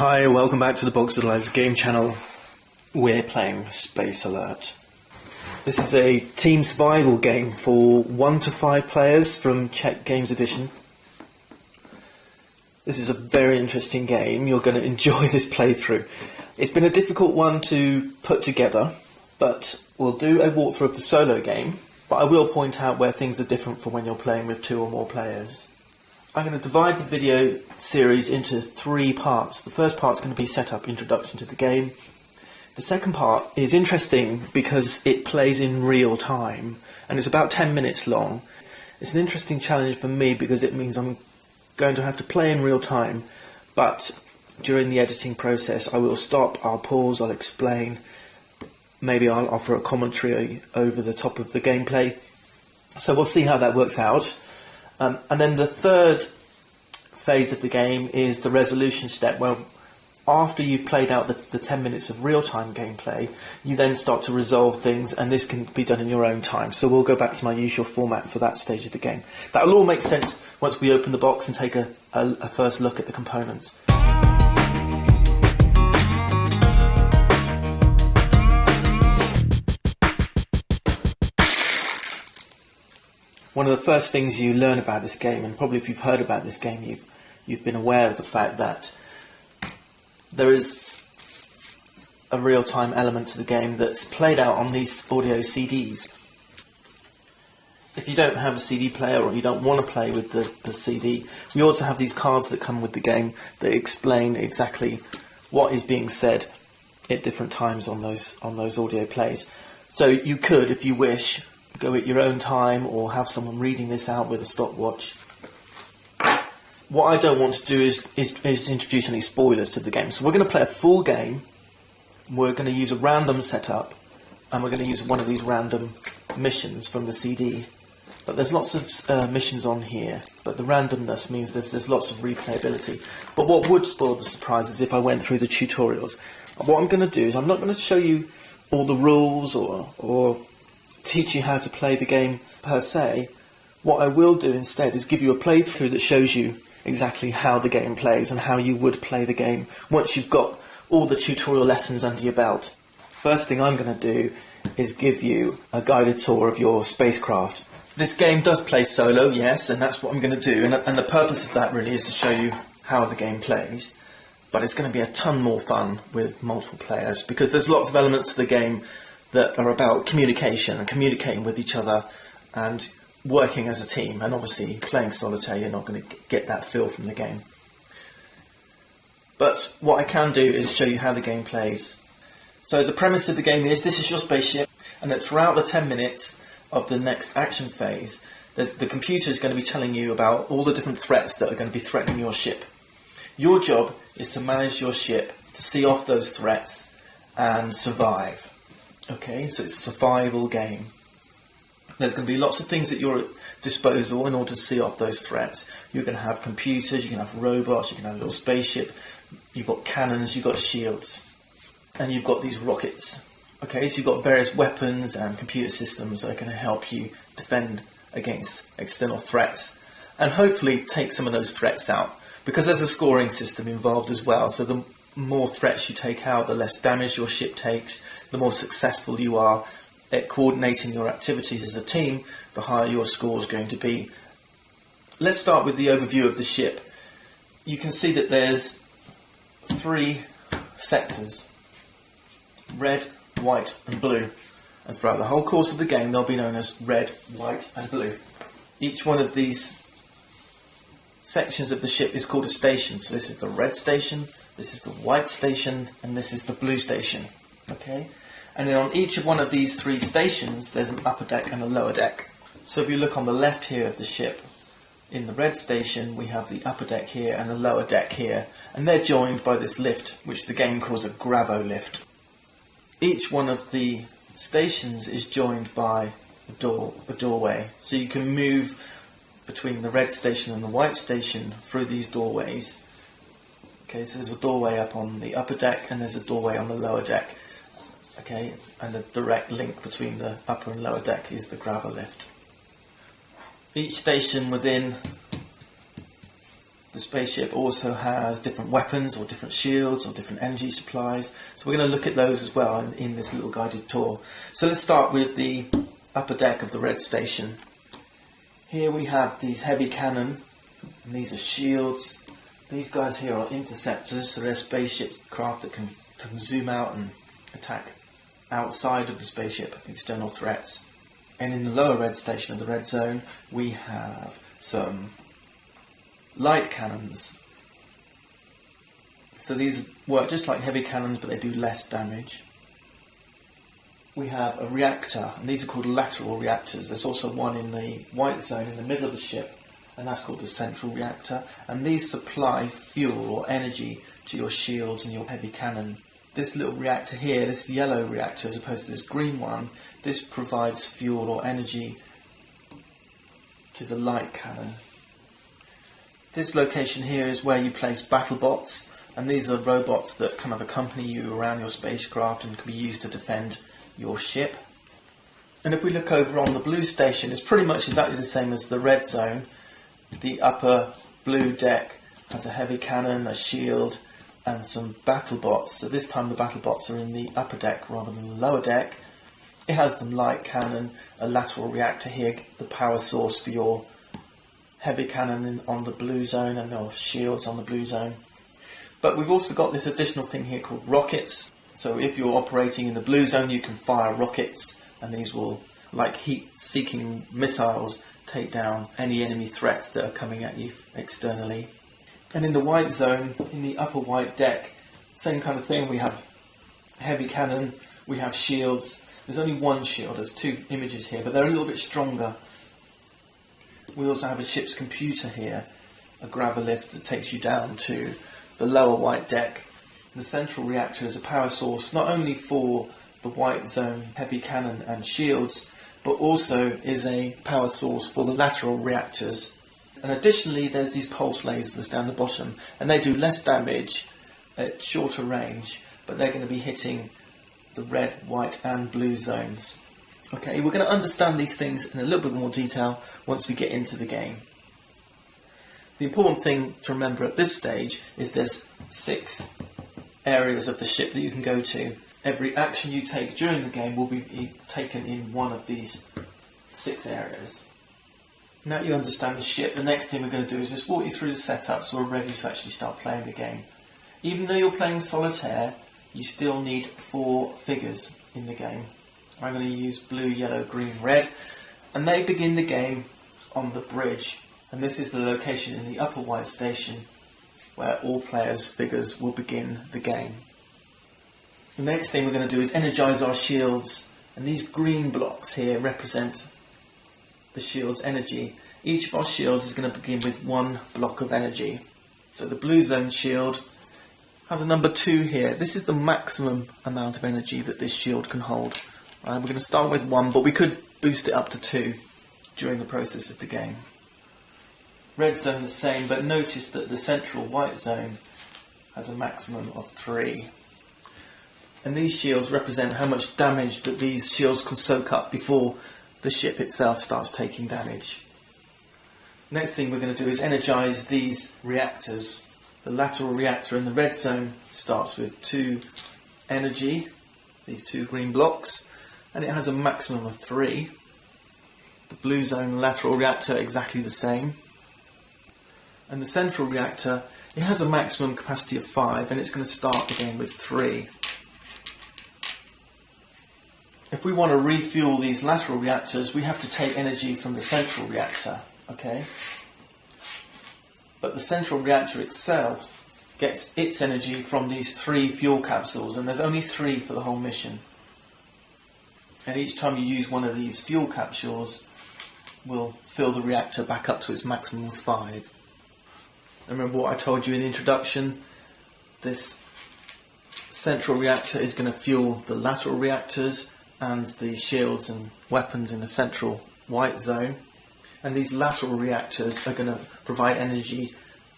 Hi, welcome back to the Boxedalized Game Channel. We're playing Space Alert. This is a team survival game for 1 to 5 players from Czech Games Edition. This is a very interesting game. You're going to enjoy this playthrough. It's been a difficult one to put together, but we'll do a walkthrough of the solo game, but I will point out where things are different from when you're playing with 2 or more players. I'm going to divide the video series into 3 parts. The first part is going to be setup, introduction to the game. The second part is interesting because it plays in real time and it's about 10 minutes long. It's an interesting challenge for me because it means I'm going to have to play in real time, but during the editing process I will stop, I'll pause, I'll explain, maybe I'll offer a commentary over the top of the gameplay. So we'll see how that works out. And then the third phase of the game is the resolution step, where after you've played out the 10 minutes of real-time gameplay, you then start to resolve things, and this can be done in your own time. So we'll go back to my usual format for that stage of the game. That will all make sense once we open the box and take a first look at the components. One of the first things you learn about this game, and probably if you've heard about this game, you've been aware of the fact that there is a real-time element to the game that's played out on these audio CDs. If you don't have a CD player or you don't want to play with the CD, we also have these cards that come with the game that explain exactly what is being said at different times on those audio plays. So you could, if you wish, go at your own time or have someone reading this out with a stopwatch. What I don't want to do is introduce any spoilers to the game. So we're going to play a full game, we're going to use a random setup, and we're going to use one of these random missions from the CD. But there's lots of missions on here, but the randomness means there's lots of replayability. But what would spoil the surprise is if I went through the tutorials. What I'm going to do is I'm not going to show you all the rules or teach you how to play the game per se. What I will do instead is give you a playthrough that shows you exactly how the game plays and how you would play the game once you've got all the tutorial lessons under your belt. First thing I'm going to do is give you a guided tour of your spacecraft. This game does play solo, yes, and that's what I'm going to do, and the purpose of that really is to show you how the game plays, but it's going to be a ton more fun with multiple players because there's lots of elements to the game that are about communication and communicating with each other and working as a team. And obviously playing solitaire, you're not going to get that feel from the game. But what I can do is show you how the game plays. So the premise of the game is this is your spaceship, and that throughout the 10 minutes of the next action phase, the computer is going to be telling you about all the different threats that are going to be threatening your ship. Your job is to manage your ship, to see off those threats and survive. Okay, so it's a survival game. There's going to be lots of things at your disposal in order to see off those threats. You're going to have computers, you can have robots, you can have a little spaceship, you've got cannons, you've got shields, and you've got these rockets. Okay, so you've got various weapons and computer systems that are going to help you defend against external threats and hopefully take some of those threats out, because there's a scoring system involved as well. So the more threats you take out, the less damage your ship takes, the more successful you are at coordinating your activities as a team, the higher your score is going to be. Let's start with the overview of the ship. You can see that there's 3 sectors: red, white and blue, and throughout the whole course of the game they'll be known as red, white and blue. Each one of these sections of the ship is called a station. So this is the red station, this is the white station, and this is the blue station. Okay? And then on each of one of these 3 stations there's an upper deck and a lower deck. So if you look on the left here of the ship, in the red station we have the upper deck here and the lower deck here, and they're joined by this lift which the game calls a gravo lift. Each one of the stations is joined by a doorway, so you can move between the red station and the white station through these doorways. Okay, so there's a doorway up on the upper deck and there's a doorway on the lower deck. Okay, and the direct link between the upper and lower deck is the gravo lift. Each station within The spaceship also has different weapons or different shields or different energy supplies. So we're going to look at those as well in this little guided tour. So let's start with the upper deck of the red station. Here we have these heavy cannon, and these are shields. These guys here are interceptors, so they're spaceship craft that can zoom out and attack outside of the spaceship, external threats. And in the lower red station of the red zone, we have some light cannons. So these work just like heavy cannons, but they do less damage. We have a reactor, and these are called lateral reactors. There's also one in the white zone in the middle of the ship, and that's called the central reactor. And these supply fuel or energy to your shields and your heavy cannon. This little reactor here, this yellow reactor as opposed to this green one, this provides fuel or energy to the light cannon. This location here is where you place battle bots, and these are robots that kind of accompany you around your spacecraft and can be used to defend your ship. And if we look over on the blue station, it's pretty much exactly the same as the red zone. The upper blue deck has a heavy cannon, a shield, and some battle bots. So this time the battle bots are in the upper deck rather than the lower deck. It has some light cannon, a lateral reactor here, the power source for your heavy cannon on the blue zone, and your shields on the blue zone. But we've also got this additional thing here called rockets. So if you're operating in the blue zone, you can fire rockets, and these will, like heat-seeking missiles, take down any enemy threats that are coming at you externally. And in the white zone, in the upper white deck, same kind of thing. We have heavy cannon, we have shields. There's only one shield, there's two images here, but they're a little bit stronger. We also have a ship's computer here, a gravilift that takes you down to the lower white deck. The central reactor is a power source not only for the white zone heavy cannon and shields, but also is a power source for the lateral reactors. And additionally, there's these pulse lasers down the bottom, and they do less damage at shorter range, but they're going to be hitting the red, white and blue zones. Okay, we're going to understand these things in a little bit more detail once we get into the game. The important thing to remember at this stage is there's 6 areas of the ship that you can go to. Every action you take during the game will be taken in one of these 6 areas. Now that you understand the ship, the next thing we're going to do is just walk you through the setup so we're ready to actually start playing the game. Even though you're playing solitaire, you still need 4 figures in the game. I'm going to use blue, yellow, green, red, and they begin the game on the bridge. And this is the location in the upper white station where all players' figures will begin the game. The next thing we're going to do is energise our shields, and these green blocks here represent the shield's energy. Each of our shields is going to begin with 1 block of energy. So the blue zone shield has a number 2 here. This is the maximum amount of energy that this shield can hold. We're going to start with 1, but we could boost it up to 2 during the process of the game. Red zone the same, but notice that the central white zone has a maximum of 3. And these shields represent how much damage that these shields can soak up before the ship itself starts taking damage. Next thing we're going to do is energise these reactors. The lateral reactor in the red zone starts with 2 energy, these 2 green blocks, and it has a maximum of 3. The blue zone lateral reactor exactly the same. And the central reactor, it has a maximum capacity of 5, and it's going to start again with 3. If we want to refuel these lateral reactors, we have to take energy from the central reactor, okay? But the central reactor itself gets its energy from these 3 fuel capsules, and there's only 3 for the whole mission. And each time you use one of these fuel capsules, will fill the reactor back up to its maximum of 5. Remember what I told you in the introduction? This central reactor is going to fuel the lateral reactors and the shields and weapons in the central white zone. And these lateral reactors are going to provide energy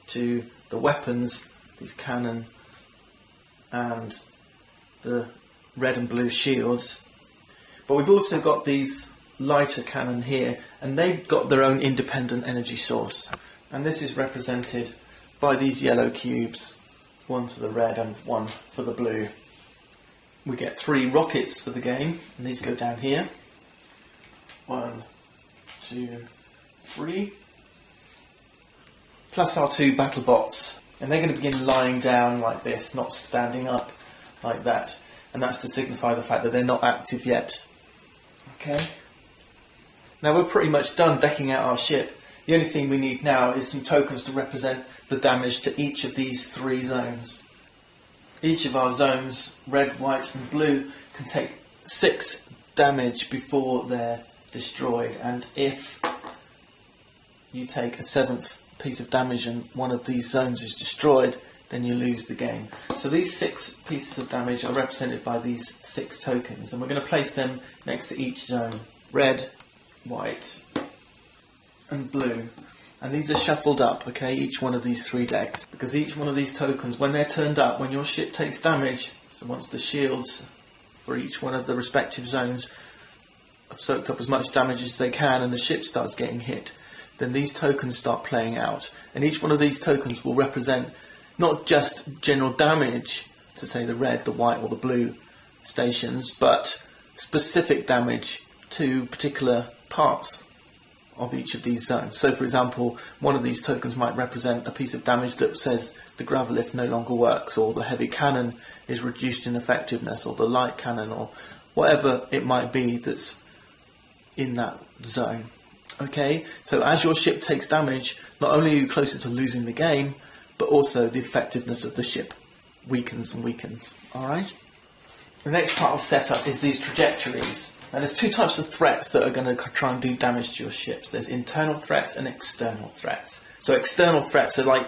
to the weapons, these cannon and the red and blue shields. But we've also got these lighter cannon here, and they've got their own independent energy source. And this is represented by these yellow cubes, one for the red and one for the blue. We get 3 rockets for the game, and these go down here. 1, 2, 3. Plus our 2 battle bots. And they're going to begin lying down like this, not standing up like that. And that's to signify the fact that they're not active yet. Okay? Now we're pretty much done decking out our ship. The only thing we need now is some tokens to represent the damage to each of these 3 zones. Each of our zones, red, white and blue, can take 6 damage before they're destroyed. And if you take a 7th piece of damage and one of these zones is destroyed, then you lose the game. So these 6 pieces of damage are represented by these 6 tokens, and we're going to place them next to each zone. Red, white and blue. And these are shuffled up, okay, each one of these 3 decks, because each one of these tokens, when they're turned up, when your ship takes damage, so once the shields for each one of the respective zones have soaked up as much damage as they can and the ship starts getting hit, then these tokens start playing out. And each one of these tokens will represent not just general damage to, say, the red, the white or the blue stations, but specific damage to particular parts of each of these zones. So, for example, one of these tokens might represent a piece of damage that says the gravel lift no longer works, or the heavy cannon is reduced in effectiveness, or the light cannon, or whatever it might be that's in that zone. Okay, so as your ship takes damage, not only are you closer to losing the game, but also the effectiveness of the ship weakens and weakens. Alright? The next part of setup is these trajectories. Now there's 2 types of threats that are going to try and do damage to your ships. There's internal threats and external threats. So external threats are like,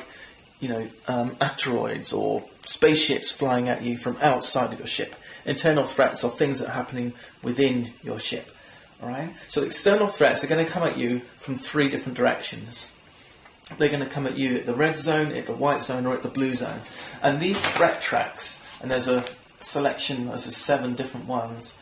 asteroids or spaceships flying at you from outside of your ship. Internal threats are things that are happening within your ship. Alright? So external threats are going to come at you from 3 different directions. They're going to come at you at the red zone, at the white zone, or at the blue zone. And these threat tracks, and there's a selection, there's 7 different ones,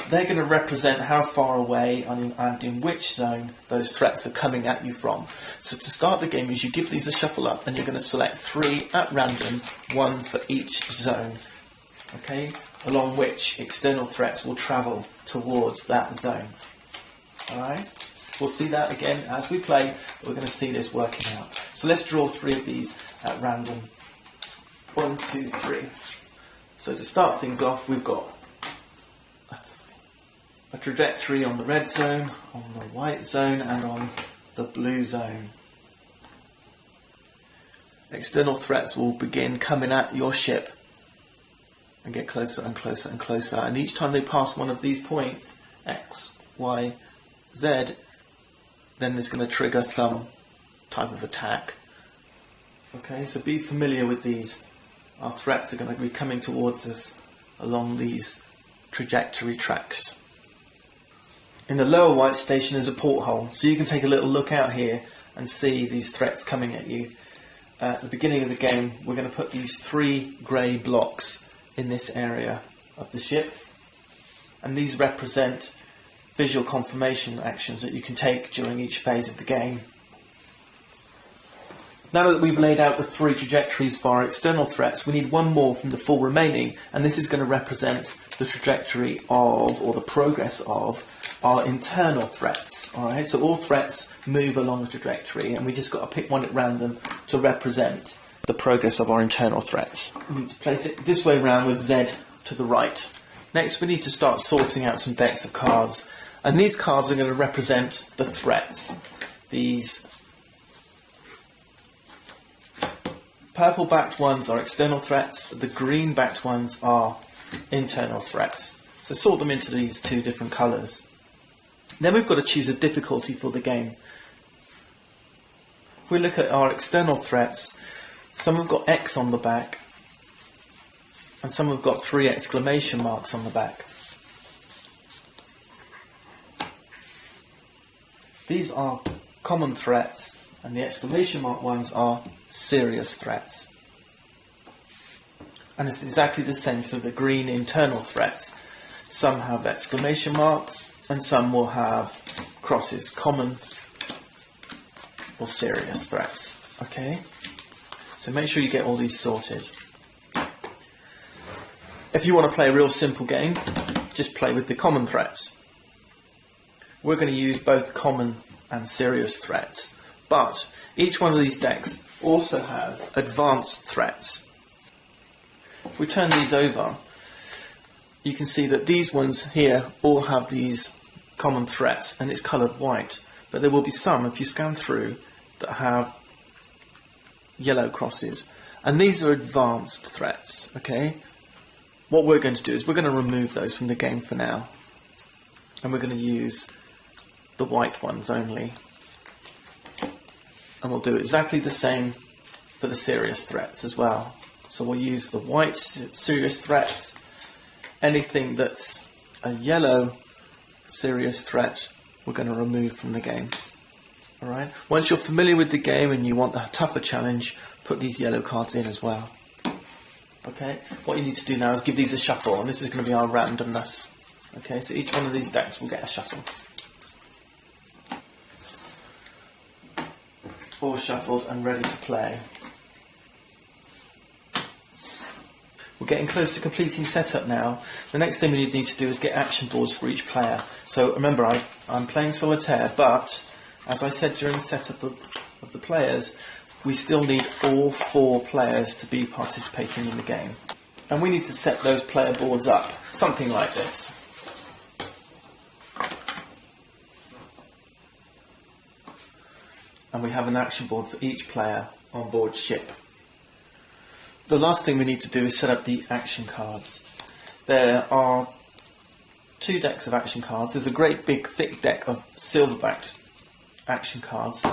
they're going to represent how far away and in which zone those threats are coming at you from. So to start the game is you give these a shuffle up and you're going to select 3 at random, 1 for each zone, okay, along which external threats will travel towards that zone. Alright, we'll see that again as we play, but we're going to see this working out. So let's draw 3 of these at random. 1, 2, 3. So to start things off, we've got a trajectory on the red zone, on the white zone and on the blue zone. External threats will begin coming at your ship and get closer and closer and closer, and each time they pass one of these points, X, Y, Z, then it's going to trigger some type of attack. Okay, so be familiar with these. Our threats are going to be coming towards us along these trajectory tracks. In the lower white station is a porthole, so you can take a little look out here and see these threats coming at you. At the beginning of the game, we're going to put these 3 grey blocks in this area of the ship, and these represent visual confirmation actions that you can take during each phase of the game. Now that we've laid out the 3 trajectories for our external threats, we need 1 more from the 4 remaining, and this is going to represent the trajectory of, or the progress of, our internal threats. Alright, so all threats move along a trajectory, and we just got to pick one at random to represent the progress of our internal threats. We need to place it this way round with Z to the right. Next we need to start sorting out some decks of cards, and these cards are going to represent the threats. These purple backed ones are external threats, the green backed ones are internal threats. So sort them into these 2 different colours. Then we've got to choose a difficulty for the game. If we look at our external threats, some have got X on the back and some have got 3 exclamation marks on the back. These are common threats, and the exclamation mark ones are serious threats. And it's exactly the same for the green internal threats. Some have exclamation marks and some will have crosses, common or serious threats. Okay, So make sure you get all these sorted. If you want to play a real simple game, just play with the common threats. We're going to use both common and serious threats, but each one of these decks also has advanced threats. If we turn these over, you can see that these ones here all have these common threats, and it's coloured white, but there will be some, if you scan through, that have yellow crosses, and these are advanced threats. Okay, what we're going to do is we're going to remove those from the game for now, and we're going to use the white ones only, and we'll do exactly the same for the serious threats as well. So we'll use the white serious threats. Anything that's a yellow serious threat, we're going to remove from the game. Alright? Once you're familiar with the game and you want a tougher challenge, put these yellow cards in as well. Okay? What you need to do now is give these a shuffle, and this is going to be our randomness. Okay, so each one of these decks will get a shuffle. All shuffled and ready to play. We're getting close to completing setup now. The next thing we need to do is get action boards for each player. So remember, I'm playing solitaire, but as I said during the setup of the players, we still need all 4 players to be participating in the game. And we need to set those player boards up, something like this. And we have an action board for each player on board ship. The last thing we need to do is set up the action cards. There are 2 decks of action cards. There's a great big thick deck of silver-backed action cards,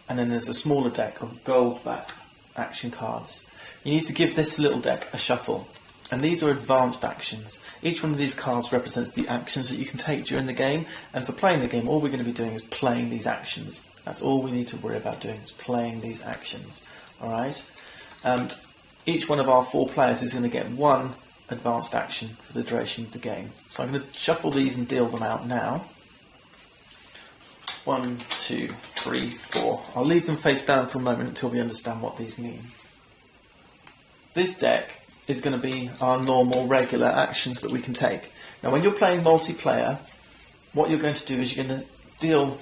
and then there's a smaller deck of gold-backed action cards. You need to give this little deck a shuffle, and these are advanced actions. Each one of these cards represents the actions that you can take during the game, and for playing the game, all we're going to be doing is playing these actions. That's all we need to worry about doing, is playing these actions. Alright? And each one of our 4 players is going to get 1 advanced action for the duration of the game. So I'm going to shuffle these and deal them out now. 1, 2, 3, 4. I'll leave them face down for a moment until we understand what these mean. This deck is going to be our normal, regular actions that we can take. Now when you're playing multiplayer, what you're going to do is you're going to deal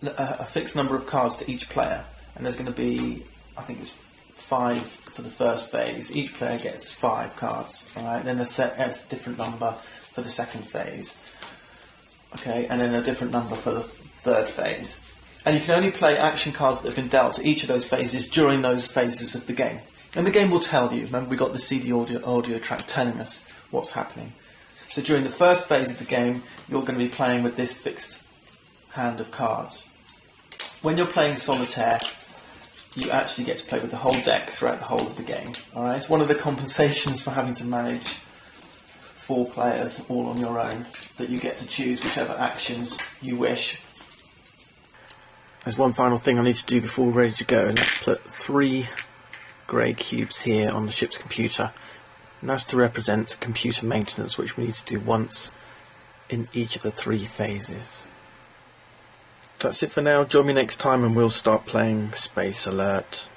a fixed number of cards to each player. And there's going to be, I think it's 5 for the first phase. Each player gets 5 cards, alright? Then there's a different number for the second phase, okay, and then a different number for the third phase. And you can only play action cards that have been dealt to each of those phases during those phases of the game. And the game will tell you. Remember, we got the CD audio track telling us what's happening. So during the first phase of the game, you're going to be playing with this fixed hand of cards. When you're playing solitaire, you actually get to play with the whole deck throughout the whole of the game. Alright, it's one of the compensations for having to manage 4 players all on your own, that you get to choose whichever actions you wish. There's one final thing I need to do before we're ready to go, and that's put 3 grey cubes here on the ship's computer. And that's to represent computer maintenance, which we need to do once in each of the 3 phases. That's it for now. Join me next time and we'll start playing Space Alert.